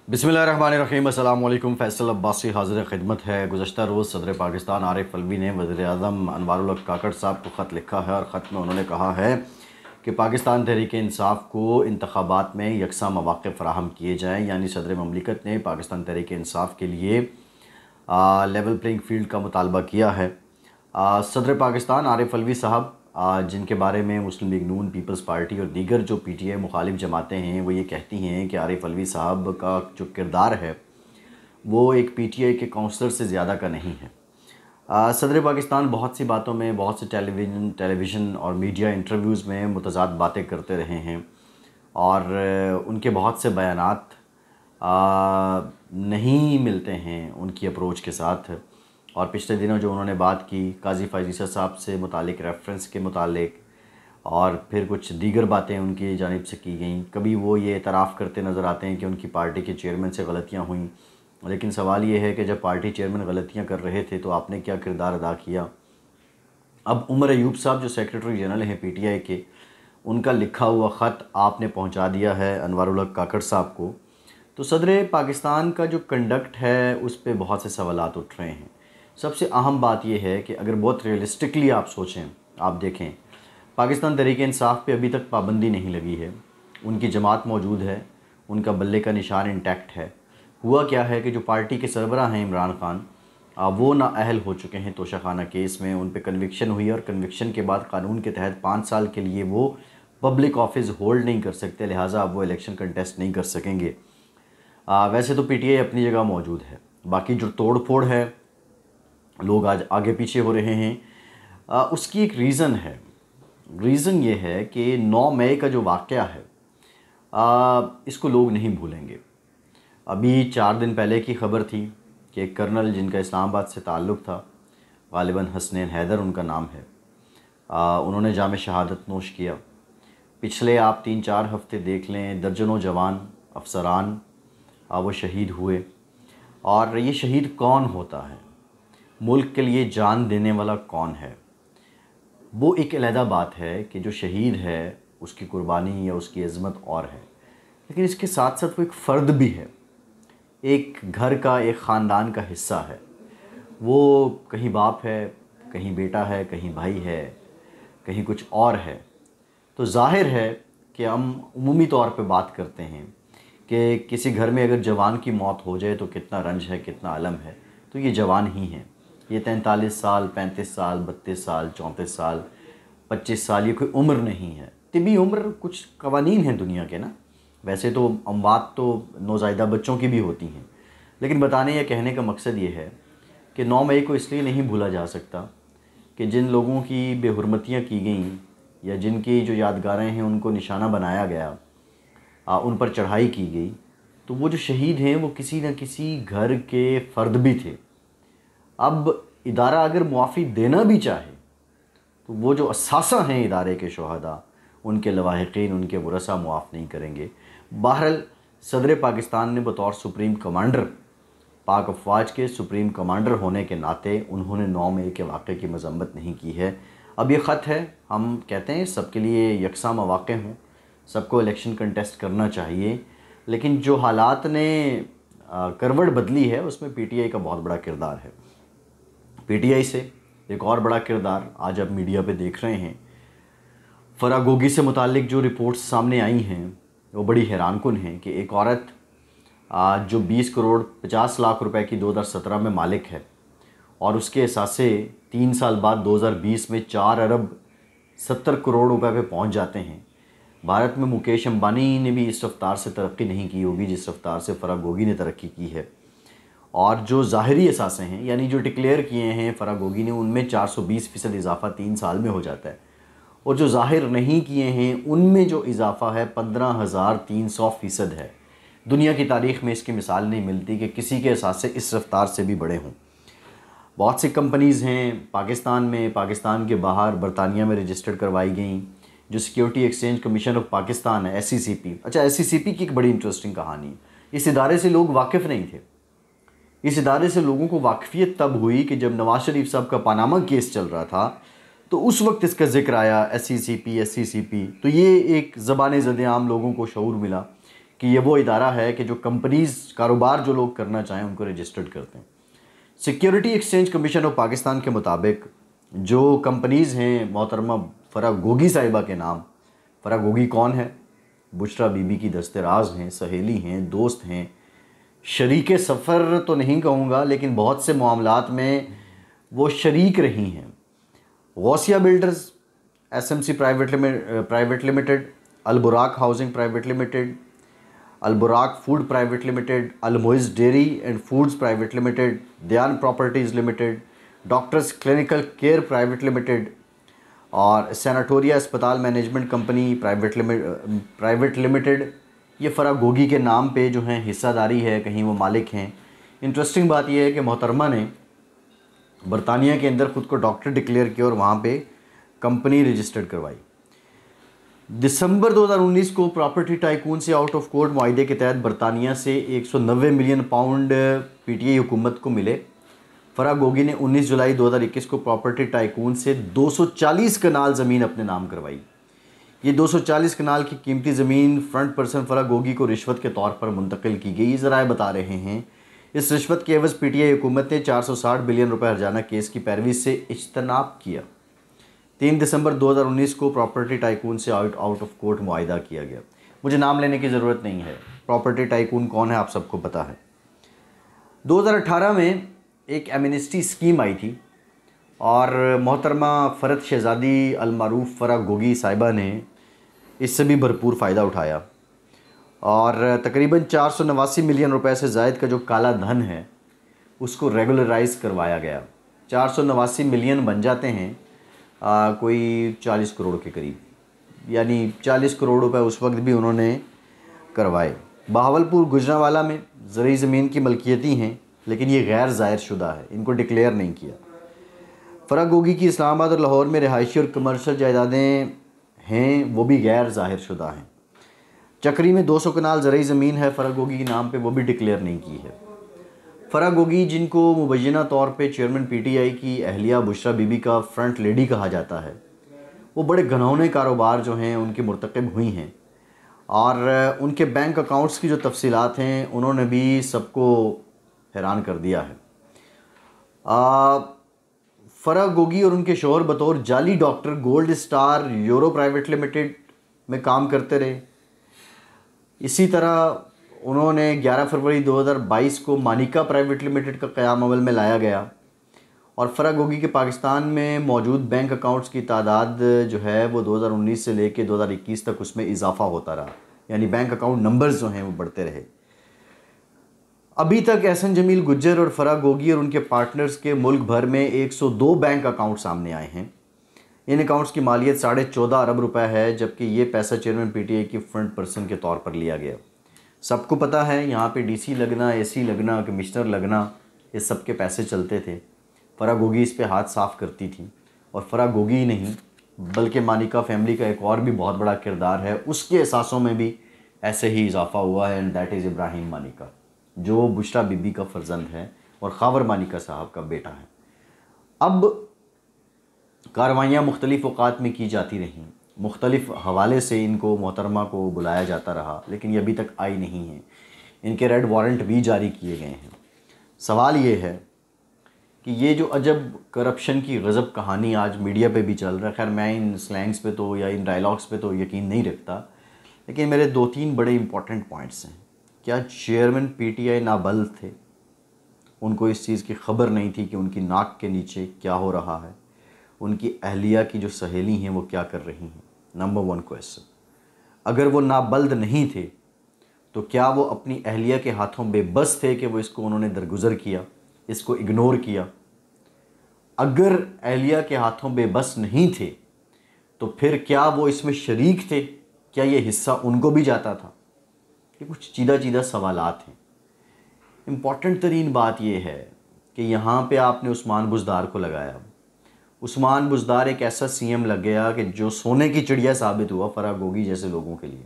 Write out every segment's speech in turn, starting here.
बिस्मिल्लाहिर्रहमानिर्रहीम। अस्सलाम वालेकुम। फ़ैसल अब्बासी हाज़िर खिदमत है। गुज़श्ता रोज़ सदर पाकिस्तान आरिफ अलवी ने वज़ीर-ए-आज़म अनवारुल हक काकड़ साहब को ख़त लिखा है और ख़त में उन्होंने कहा है कि पाकिस्तान तहरीक-ए-इंसाफ़ को इंतख़ाबात में यकसा मौक़िफ़ फ़राहम किए जाएँ। यानी सदर ममलिकत ने पाकिस्तान तहरीक-ए-इंसाफ़ के लिए लेवल प्लेइंग फ़ील्ड का मुतालबा किया है। सदर पाकिस्तान आरिफ अलवी साहब जिनके बारे में मुस्लिम लीग नून, पीपल्स पार्टी और दीगर जो पीटीआई मुखालिफ जमातें हैं वो ये कहती हैं कि आरिफ अलवी साहब का जो किरदार है वो एक पीटीआई के काउंसलर से ज़्यादा का नहीं है। सदर पाकिस्तान बहुत सी बातों में, बहुत से टेलीविज़न और मीडिया इंटरव्यूज़ में मुतज़ाद बातें करते रहे हैं और उनके बहुत से बयानात नहीं मिलते हैं उनकी अप्रोच के साथ। और पिछले दिनों जो उन्होंने बात की काजी फैज़ ईसा साहब से मुतालिक रेफरेंस के मुतालिक और फिर कुछ दीगर बातें उनकी जानिब से की गई, कभी वो ये एतराफ़ करते नज़र आते हैं कि उनकी पार्टी के चेयरमैन से गलतियां हुई। लेकिन सवाल ये है कि जब पार्टी चेयरमैन गलतियां कर रहे थे तो आपने क्या किरदार अदा किया। अब उमर अयूब साहब जो सेक्रेटरी जनरल हैं पीटीआई के, उनका लिखा हुआ ख़त आपने पहुँचा दिया है अनवारुल हक काकड़ साहब को। तो सदर पाकिस्तान का जो कंडक्ट है उस पर बहुत से सवालात उठ रहे हैं। सबसे अहम बात यह है कि अगर बहुत रियलिस्टिकली आप सोचें, आप देखें, पाकिस्तान तहरीक-ए-इंसाफ़ पे अभी तक पाबंदी नहीं लगी है। उनकी जमात मौजूद है, उनका बल्ले का निशान इंटैक्ट है। हुआ क्या है कि जो पार्टी के सरबराह हैं इमरान खान, वो नाअहल हो चुके हैं तोशाखाना केस में। उन पर कन्विक्शन हुई और कन्विक्शन के बाद कानून के तहत 5 साल के लिए वो पब्लिक ऑफिस होल्ड नहीं कर सकते, लिहाजा अब वो इलेक्शन कंटेस्ट नहीं कर सकेंगे। वैसे तो पीटीआई अपनी जगह मौजूद है, बाकी जो तोड़ फोड़ है, लोग आज आगे पीछे हो रहे हैं, उसकी एक रीज़न है। रीज़न ये है कि 9 मई का जो वाक़या है इसको लोग नहीं भूलेंगे। अभी 4 दिन पहले की ख़बर थी कि एक कर्नल जिनका इस्लामाबाद से ताल्लुक़ था, ग़ालिबन हसनैन हैदर उनका नाम है, उन्होंने जामे शहादत नोश किया। पिछले आप 3-4 हफ़्ते देख लें, दर्जनों जवान अफसरान वो शहीद हुए। और ये शहीद कौन होता है, मुल्क के लिए जान देने वाला कौन है, वो एक अलहदा बात है कि जो शहीद है उसकी कुर्बानी या उसकी अज़मत और है, लेकिन इसके साथ साथ वो एक फ़र्द भी है, एक घर का, एक ख़ानदान का हिस्सा है। वो कहीं बाप है, कहीं बेटा है, कहीं भाई है, कहीं कुछ और है। तो ज़ाहिर है कि हम उमूमी तौर पे बात करते हैं कि किसी घर में अगर जवान की मौत हो जाए तो कितना रंज है, कितना अलम है। तो ये जवान ही हैं। ये 43 साल, 35 साल, 32 साल, 34 साल, 25 साल, ये कोई उम्र नहीं है। तिबी उम्र कुछ कवानीन हैं दुनिया के ना। वैसे तो अमवात तो नौज़ायदा बच्चों की भी होती हैं, लेकिन बताने या कहने का मकसद ये है कि 9 मई को इसलिए नहीं भूला जा सकता कि जिन लोगों की बेहुरमतियाँ की गईं या जिनकी जो यादगारें हैं उनको निशाना बनाया गया, उन पर चढ़ाई की गई, तो वो जो शहीद हैं वो किसी न किसी घर के फ़र्द भी थे। अब इदारा अगर मुआफ़ी देना भी चाहे तो वो जो असासा हैं इदारे के शोहदा, उनके लवाहिकीन, उनके वरसा मुआफ़ नहीं करेंगे। बहरहाल सदर पाकिस्तान ने बतौर सुप्रीम कमांडर, पाक अफ़वाज के सुप्रीम कमांडर होने के नाते उन्होंने 9 मई के वाक़े की मज़म्मत नहीं की है। अब ये ख़त है, हम कहते हैं सबके लिए यकसा मौक़े हों, सबको इलेक्शन कंटेस्ट करना चाहिए, लेकिन जो हालात ने करवट बदली है उसमें पीटीआई का बहुत बड़ा किरदार है। पीटीआई से एक और बड़ा किरदार आज आप मीडिया पे देख रहे हैं। फरागोगी से मुतालिक जो रिपोर्ट्स सामने आई हैं वो बड़ी हैरानकुन हैं कि एक औरत जो 20 करोड़ 50 लाख रुपए की 2017 में मालिक है और उसके एहसासे 3 साल बाद 2020 में 4 अरब 70 करोड़ रुपए पे पहुंच जाते हैं। भारत में मुकेश अंबानी ने भी इस रफ्तार से तरक्की नहीं की होगी जिस रफ्तार से फरागोगी ने तरक्की की है। और जो ज़ाहिरी असासे हैं, यानी जो डिक्लेयर किए हैं फरागोगी ने, उनमें 420% इजाफ़ा 3 साल में हो जाता है, और जो ज़ाहिर नहीं किए हैं उनमें जो इजाफ़ा है 15,300% है। दुनिया की तारीख़ में इसकी मिसाल नहीं मिलती कि किसी के असासे इस रफ्तार से भी बड़े हों। बहुत सी कंपनीज़ हैं पाकिस्तान में, पाकिस्तान के बाहर बरतानिया में रजिस्टर्ड करवाई गई। जो security exchange commission of Pakistan है, SECP। अच्छा, SECP की एक बड़ी इंटरेस्टिंग कहानी है। इस इदारे से लोग वाकिफ़ नहीं थे। इस इदारे से लोगों को वाकफ़ियत तब हुई कि जब नवाज शरीफ साहब का पानामा केस चल रहा था तो उस वक्त इसका ज़िक्र आया, SECP। तो ये एक ज़बान ज़द आम लोगों को शऊर मिला कि ये वो इदारा है कि जो कंपनीज़ कारोबार जो लोग करना चाहें उनको रजिस्टर्ड करते हैं। Security exchange commission of Pakistan के मुताबिक जो कंपनीज़ हैं मोहतरमा फ़रा गोगी साहिबा के नाम, फ़रा गोगी कौन है? बुशरा बीबी की दस्तराज हैं, सहेली हैं, दोस्त हैं, शरीक सफ़र तो नहीं कहूँगा लेकिन बहुत से मामलात में वो शरीक रही हैं। Gausia builders, SMC private limited, Alburaq housing private limited, Alburaq food private limited, Almoiz dairy and foods private limited, Dayan properties limited, doctors clinical care private limited और सैनाटोरिया अस्पताल मैनेजमेंट कंपनी प्राइवेट लिमिटेड, ये फ़रा गोगी के नाम पे जो हैं हिस्सादारी है, कहीं वो मालिक हैं। इंटरेस्टिंग बात यह है कि मोहतरमा ने बरतानिया के अंदर ख़ुद को डॉक्टर डिक्लेयर किया और वहाँ पे कंपनी रजिस्टर्ड करवाई। दिसंबर 2019 को प्रॉपर्टी टाइकून से आउट ऑफ कोर्ट मुआहदे के तहत बरतानिया से 190 मिलियन पाउंड पीटीआई हुकूमत को मिले। फ़रा गोगी ने 19 जुलाई 2021 को प्रॉपर्टी टाइकून से 240 कनाल ज़मीन अपने नाम करवाई। ये 240 कनाल की कीमती ज़मीन फ्रंट पर्सन फ़रा गोगी को रिश्वत के तौर पर मुंतकिल की गई। ज़राए बता रहे हैं इस रिश्वत के एवज़ पीटीआई हुकूमत ने 460 बिलियन रुपए हर्जाना केस की पैरवी से इज्तनाब किया। 3 दिसंबर 2019 को प्रॉपर्टी टाइकून से आउट ऑफ कोर्ट मुआहदा किया गया। मुझे नाम लेने की ज़रूरत नहीं है, प्रॉपर्टी टाइकून कौन है आप सबको पता है। 2018 में एक एमनेस्टी स्कीम आई थी और मोहतरमा फ़रत शहज़ादी अलमारूफ़ फ़रा गोगी साहिबा ने इससे भी भरपूर फ़ायदा उठाया और तकरीबन 489 मिलियन रुपए से ज़ायद का जो काला धन है उसको रेगुलराइज़ करवाया गया। 489 मिलियन बन जाते हैं कोई 40 करोड़ के करीब, यानी 40 करोड़ रुपए उस वक्त भी उन्होंने करवाए। बहावलपुर गुजरांवाला में ज़रूरी ज़मीन की मलकियती हैं लेकिन ये गैर ज़ाहिर शुदा है, इनको डिक्लेयर नहीं किया। फ़रा गोगी की इस्लामाबाद और लाहौर में रिहायशी और कमर्शल जायदादें हैं, वो भी गैर ज़ाहिर शुदा हैं। चक्री में 200 कनाल ज़रूरी ज़मीन है फ़रा गोगी के नाम पे, वो भी डिक्लेयर नहीं की है। फ़रा गोगी जिनको मुबैना तौर पे चेयरमैन पीटीआई की अहलिया बुशरा बीबी का फ्रंट लेडी कहा जाता है, वो बड़े घनौने कारोबार जो हैं उनकी मुर्तकब हुई हैं और उनके बैंक अकाउंट्स की जो तफसीलात हैं उन्होंने भी सबको हैरान कर दिया है। फ़रा गोगी और उनके शोहर बतौर जाली doctor gold star euro private limited में काम करते रहे। इसी तरह उन्होंने 11 फरवरी 2022 को मानिका प्राइवेट लिमिटेड का क़याम अमल में लाया गया और फ़रा गोगी के पाकिस्तान में मौजूद बैंक अकाउंट्स की तादाद जो है वो 2019 से लेकर 2021 तक उसमें इजाफ़ा होता रहा, यानी बैंक अकाउंट नंबर्स जो हैं वो बढ़ते रहे। अभी तक एहसन जमील गुज्जर और फ़रा गोगी और उनके पार्टनर्स के मुल्क भर में 102 बैंक अकाउंट सामने आए हैं। इन अकाउंट्स की मालियत 14.5 अरब रुपए है, जबकि ये पैसा चेयरमैन पीटीआई की फ्रंट पर्सन के तौर पर लिया गया। सबको पता है यहाँ पे डीसी लगना, एसी लगना, कमिश्नर लगना, ये सब के पैसे चलते थे। फ़रा गोगी इस पे हाथ साफ़ करती थी और फ़रा गोगी नहीं बल्कि मानिका फैमिली का एक और भी बहुत बड़ा किरदार है, उसके एहसासों में भी ऐसे ही इजाफ़ा हुआ है, and that is Ibrahim Manika, जो बुशरा बीबी का फ़र्जंद है और ख़ावर मानिका साहब का बेटा है। अब कार्रवाइयाँ मुख्तलिफ़ औक़ात में की जाती रहीं, मुख्तलिफ़ हवाले से इनको मोहतरमा को बुलाया जाता रहा, लेकिन ये अभी तक आई नहीं है। इनके रेड वारंट भी जारी किए गए हैं। सवाल ये है कि ये जो अजब करप्शन की गज़ब कहानी आज मीडिया पे भी चल रहा है, खैर मैं इन स्लैंग्स पे तो या इन डायलॉग्स पे तो यकीन नहीं रखता, लेकिन मेरे 2-3 बड़े इंपॉर्टेंट पॉइंट्स हैं। क्या चेयरमैन पीटीआई नाबल्द थे? उनको इस चीज़ की ख़बर नहीं थी कि उनकी नाक के नीचे क्या हो रहा है, उनकी अहलिया की जो सहेली हैं वो क्या कर रही हैं? Number 1 question. अगर वो नाबल्द नहीं थे तो क्या वो अपनी अहलिया के हाथों बेबस थे कि वो इसको उन्होंने दरगुजर किया, इसको इग्नोर किया? अगर अहलिया के हाथों बेबस नहीं थे तो फिर क्या वो इसमें शरीक थे? क्या ये हिस्सा उनको भी जाता था? ये कुछ चीदा सवालात हैं। इम्पॉर्टेंट तरीन बात यह है कि यहाँ पे आपने उस्मान बुज़दार को लगाया। उस्मान बुज़दार एक ऐसा सीएम लग गया कि जो सोने की चिड़िया साबित हुआ फ़रा गोगी जैसे लोगों के लिए।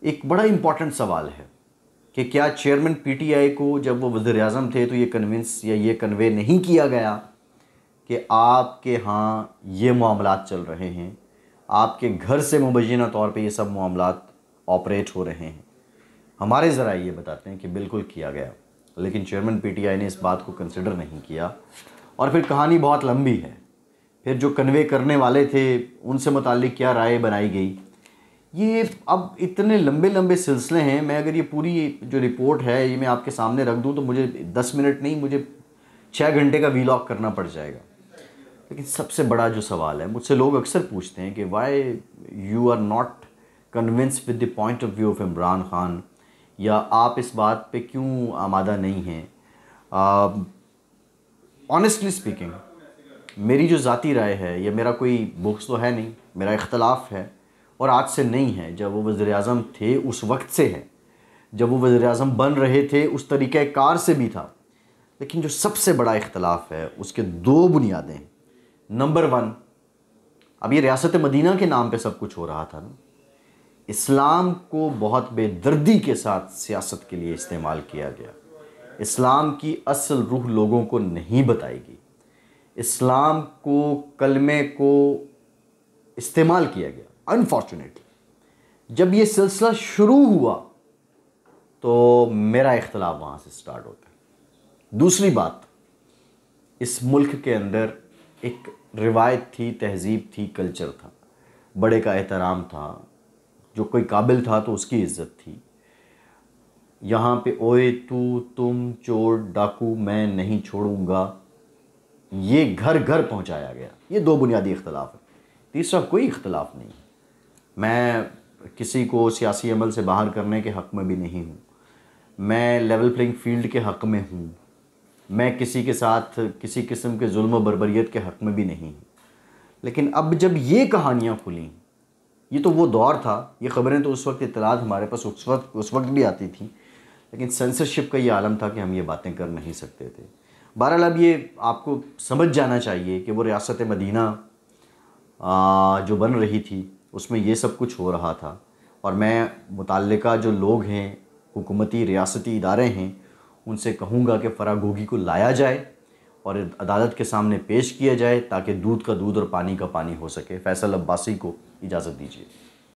एक बड़ा इम्पॉर्टेंट सवाल है कि क्या चेयरमैन पीटीआई को जब वो वज़ीर-ए-आज़म थे तो ये कन्विंस या ये कन्वे नहीं किया गया कि आपके यहाँ ये मामलात चल रहे हैं, आपके घर से मुबैना तौर पे ये सब मामलात ऑपरेट हो रहे हैं, हमारे ज़रा ये बताते हैं कि बिल्कुल किया गया, लेकिन चेयरमैन पीटीआई ने इस बात को कंसिडर नहीं किया। और फिर कहानी बहुत लंबी है, फिर जो कन्वे करने वाले थे उनसे मुताल्लिक क्या राय बनाई गई, ये अब इतने लंबे लंबे सिलसिले हैं। मैं अगर ये पूरी जो रिपोर्ट है ये मैं आपके सामने रख दूं तो मुझे 10 मिनट नहीं, मुझे 6 घंटे का वीलॉग करना पड़ जाएगा। लेकिन सबसे बड़ा जो सवाल है, मुझसे लोग अक्सर पूछते हैं कि why you are not convince with the point of view of Imran Khan, या आप इस बात पे क्यों आमादा नहीं हैं। ऑनेस्टली स्पीकिंग, मेरी जो ज़ाती राय है, या मेरा कोई बुक्स तो है नहीं, मेरा इख्तलाफ है और आज से नहीं है, जब वो वज़ीर-ए-आज़म थे उस वक्त से है, जब वो वज़ीर-ए-आज़म बन रहे थे उस तरीक़े कार से भी था। लेकिन जो सबसे बड़ा इख्तलाफ है उसके दो बुनियादें हैं। नंबर 1, अब ये रियासत मदीना के नाम पे सब कुछ हो रहा था ना, इस्लाम को बहुत बेदर्दी के साथ सियासत के लिए इस्तेमाल किया गया। इस्लाम की असल रूह लोगों को नहीं बताएगी, इस्लाम को, कलमे को इस्तेमाल किया गया। अनफॉर्चुनेटली जब ये सिलसिला शुरू हुआ तो मेरा इख्तलाफ वहाँ से स्टार्ट होता है। दूसरी बात, इस मुल्क के अंदर एक रिवायत थी, तहज़ीब थी, कल्चर था, बड़े का एहतराम था, जो कोई काबिल था तो उसकी इज़्ज़त थी। यहाँ पे ओए तू, तुम, चोर, डाकू, मैं नहीं छोड़ूंगा, ये घर घर पहुँचाया गया। ये दो बुनियादी इख्तलाफ है, तीसरा कोई इख्तलाफ नहीं। मैं किसी को सियासी अमल से बाहर करने के हक़ में भी नहीं हूँ, मैं लेवल प्लेइंग फील्ड के हक़ में हूँ, मैं किसी के साथ किसी किस्म के जुल्म बर्बरियत के हक़ में भी नहीं हूँ। लेकिन अब जब ये कहानियाँ खुलीं, ये तो वो दौर था, ये ख़बरें तो उस वक्त, इत्तलात हमारे पास उस वक्त भी आती थी, लेकिन सेंसरशिप का ये आलम था कि हम ये बातें कर नहीं सकते थे। बहरहाल अब ये आपको समझ जाना चाहिए कि वो रियासत मदीना जो बन रही थी उसमें ये सब कुछ हो रहा था। और मैं मुतल्लिका जो लोग हैं, हुकूमती रियासती इदारे हैं, उनसे कहूँगा कि फरागोगी को लाया जाए और अदालत के सामने पेश किया जाए ताकि दूध का दूध और पानी का पानी हो सके। फैसल अब्बासी को इजाज़त दीजिए।